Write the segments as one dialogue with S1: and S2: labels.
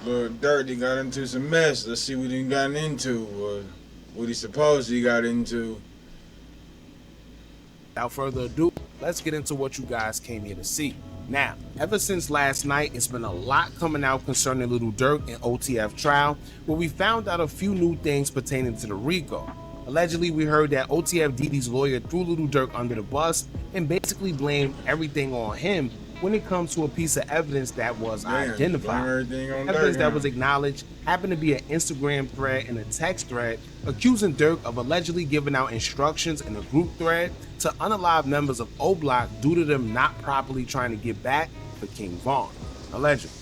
S1: Lil Durk, he got into some mess. Let's see what he got into, or what he supposedly got into.
S2: Without further ado, let's get into what you guys came here to see. Now, ever since last night, it's been a lot coming out concerning Lil Durk and OTF trial, where we found out a few new things pertaining to the RICO. Allegedly, we heard that OTF Diddy's lawyer threw Lil Durk under the bus and basically blamed everything on him when it comes to a piece of evidence that was identified. Evidence that was acknowledged happened to be an Instagram thread and a text thread accusing Durk of allegedly giving out instructions in a group thread to unalive members of O Block due to them not properly trying to get back for King Von, allegedly.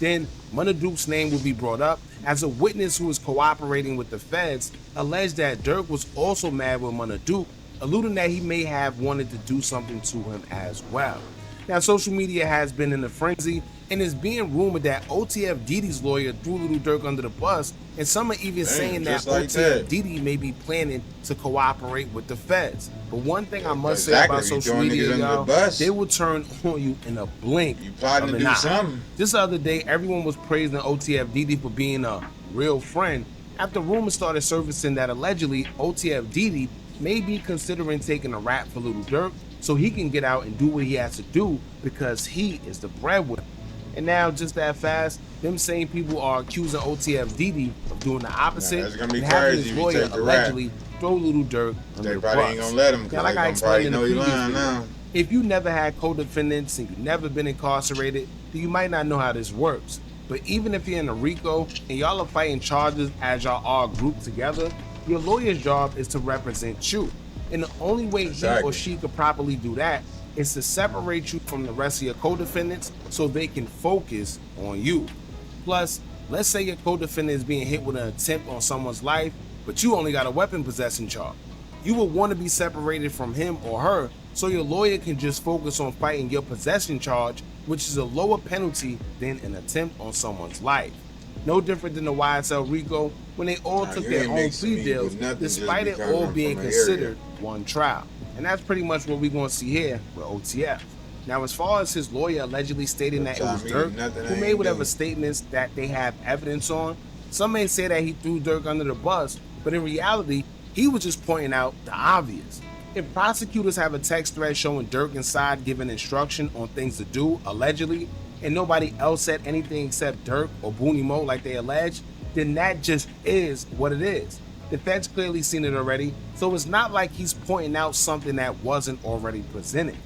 S2: Then Mona Duke's name will be brought up as a witness who is cooperating with the feds, alleged that Durk was also mad with Mona Duke, alluding that he may have wanted to do something to him as well. Now, social media has been in a frenzy, and it's being rumored that OTF Diddy's lawyer threw Lil Durk under the bus, and some are even saying that OTF Diddy may be planning to cooperate with the feds. But one thing I must say about social media, y'all, they will turn on you in a blink.
S1: You plotting to do something.
S2: Just the other day, everyone was praising OTF Diddy for being a real friend after rumors started surfacing that allegedly OTF Diddy may be considering taking a rap for Lil Durk so he can get out and do what he has to do because he is the breadwinner. And now, just that fast, them same people are accusing OTF Diddy of doing the opposite and having his lawyer allegedly throw Lil Durk under the bus.
S1: Ain't gonna let him,
S2: now, like I explained in the previous video, if you never had co-defendants and you've never been incarcerated, then you might not know how this works. But even if you're in a RICO and y'all are fighting charges as y'all are grouped together, your lawyer's job is to represent you. And the only way he or she could properly do that is to separate you from the rest of your co-defendants so they can focus on you. Plus, let's say your co-defendant is being hit with an attempt on someone's life, but you only got a weapon possession charge. You would want to be separated from him or her so your lawyer can just focus on fighting your possession charge, which is a lower penalty than an attempt on someone's life. No different than the YSL RICO when they all took their own plea deals despite it all being considered one trial. And that's pretty much what we're going to see here with OTF. Now, as far as his lawyer allegedly stating that it was Durk who made whatever statements that they have evidence on, some may say that he threw Durk under the bus, but in reality, he was just pointing out the obvious. If prosecutors have a text thread showing Durk inside giving instruction on things to do, allegedly, and nobody else said anything except Durk or Booney Mo like they allege, then that just is what it is. The feds clearly seen it already, so it's not like he's pointing out something that wasn't already presented.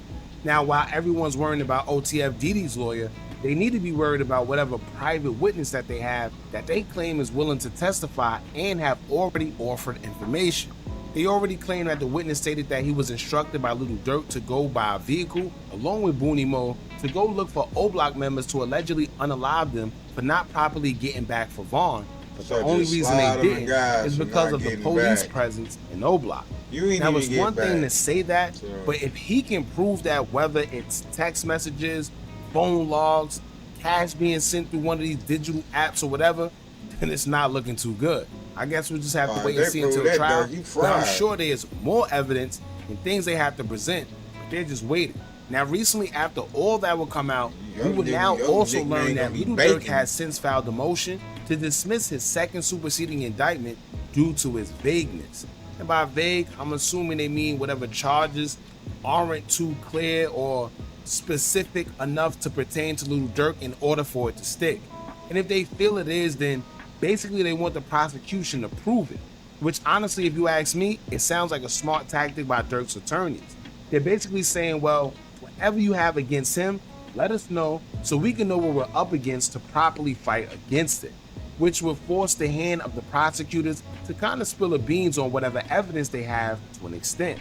S2: Now, while everyone's worrying about OTF Diddy's lawyer, they need to be worried about whatever private witness that they have that they claim is willing to testify and have already offered information. They already claim that the witness stated that he was instructed by Lil Durk to go by a vehicle along with Booney Mo to go look for O Block members to allegedly unalive them for not properly getting back for Vaughn. But the only reason they didn't is because of the police presence in O Block. Now, it's one thing to say that, but if he can prove that, whether it's text messages, phone logs, cash being sent through one of these digital apps or whatever, then it's not looking too good. I guess we'll just have to wait and see until the trial. But I'm sure there's more evidence and things they have to present, but they're just waiting. Now, recently, after all that will come out, we will now also learn that Lil Durk has since filed a motion to dismiss his second superseding indictment due to his vagueness. And by vague, I'm assuming they mean whatever charges aren't too clear or specific enough to pertain to Lil Durk in order for it to stick. And if they feel it is, then basically they want the prosecution to prove it. Which honestly, if you ask me, it sounds like a smart tactic by Durk's attorneys. They're basically saying, well, whatever you have against him, let us know so we can know what we're up against to properly fight against it. Which would force the hand of the prosecutors to kind of spill the beans on whatever evidence they have to an extent.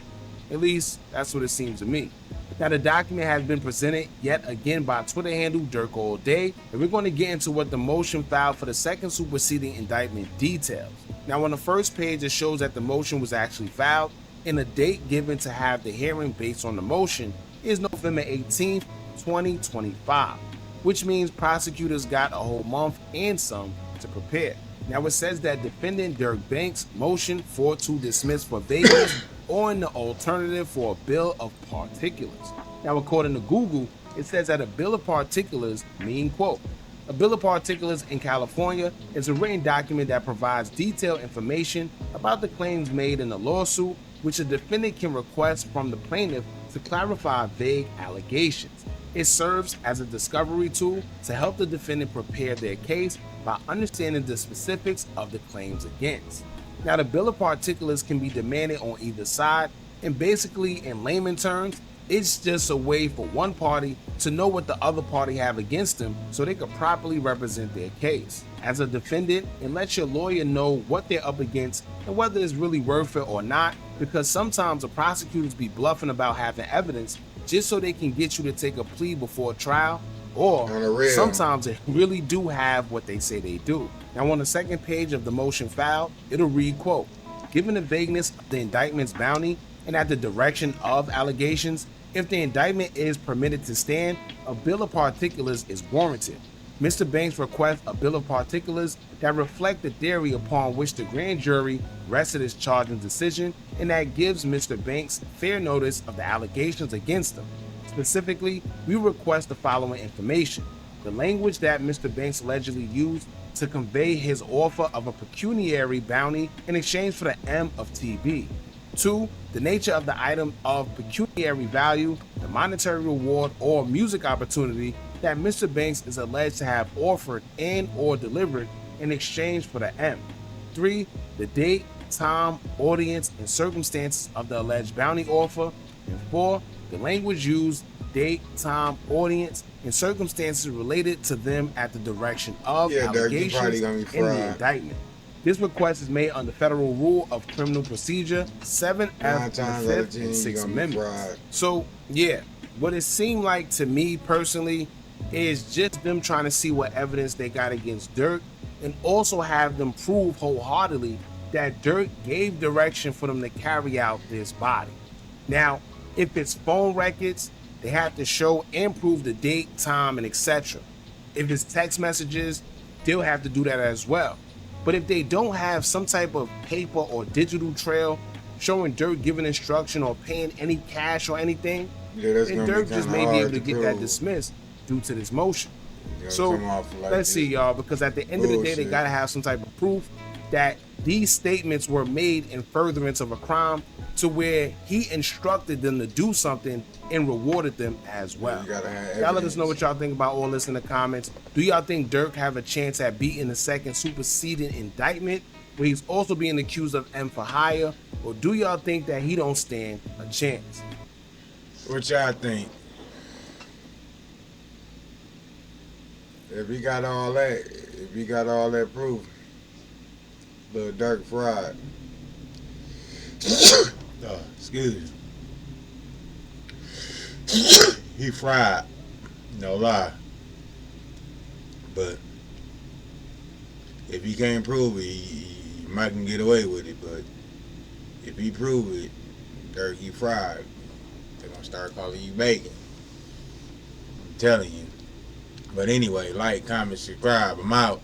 S2: At least, that's what it seems to me. Now, the document has been presented yet again by Twitter handle Durk All Day, and we're going to get into what the motion filed for the second superseding indictment details. Now, on the first page, it shows that the motion was actually filed, and the date given to have the hearing based on the motion is November 18th, 2025, which means prosecutors got a whole month and some to prepare. Now, it says that defendant Durk Banks motion for to dismiss for vagueness or in the alternative for a bill of particulars. Now, according to Google, it says that a bill of particulars mean, quote, A bill of particulars in California is a written document that provides detailed information about the claims made in the lawsuit, which a defendant can request from the plaintiff to clarify vague allegations. It serves as a discovery tool to help the defendant prepare their case by understanding the specifics of the claims against. Now, the bill of particulars can be demanded on either side, and basically, in layman terms, it's just a way for one party to know what the other party have against them so they can properly represent their case. As a defendant, it lets your lawyer know what they're up against and whether it's really worth it or not, because sometimes the prosecutors be bluffing about having evidence just so they can get you to take a plea before trial, or sometimes they really do have what they say they do. Now, on the second page of the motion filed, it'll read, quote, "Given the vagueness of the indictment's bounty and at the direction of allegations, if the indictment is permitted to stand, a bill of particulars is warranted. Mr. Banks requests a bill of particulars that reflect the theory upon which the grand jury rested its charging decision and that gives Mr. Banks fair notice of the allegations against him. Specifically, we request the following information: the language that Mr. Banks allegedly used to convey his offer of a pecuniary bounty in exchange for the M of TB. 2. The nature of the item of pecuniary value, the monetary reward or music opportunity that Mr. Banks is alleged to have offered and or delivered in exchange for the M. 3. The date, time, audience, and circumstances of the alleged bounty offer. And 4. The language used, date, time, audience, and circumstances related to them at the direction of allegations in the indictment. This request is made under Federal Rule of Criminal Procedure 7F, 5th, and 6th Amendments. So, yeah, what it seemed like to me personally is just them trying to see what evidence they got against Durk and also have them prove wholeheartedly that Durk gave direction for them to carry out this body. Now, if it's phone records, they have to show and prove the date, time, and etc. If it's text messages, they'll have to do that as well. But if they don't have some type of paper or digital trail showing Durk giving instruction or paying any cash or anything, then Durk just may be able to get that dismissed due to this motion. So let's see, y'all, because at the end of the day, they gotta have some type of proof that these statements were made in furtherance of a crime to where he instructed them to do something and rewarded them as well. Y'all let us know what y'all think about all this in the comments. Do y'all think Durk have a chance at beating the second superseding indictment where he's also being accused of M for hire, or do y'all think that he don't stand a chance?
S1: What y'all think? If he got all that proof, Lil Durk fried. Oh, excuse me. He fried, no lie. But if he can't prove it, he might can get away with it. But if he prove it, Durk, he fried. They're gonna start calling you bacon. I'm telling you. But anyway, like, comment, subscribe. I'm out.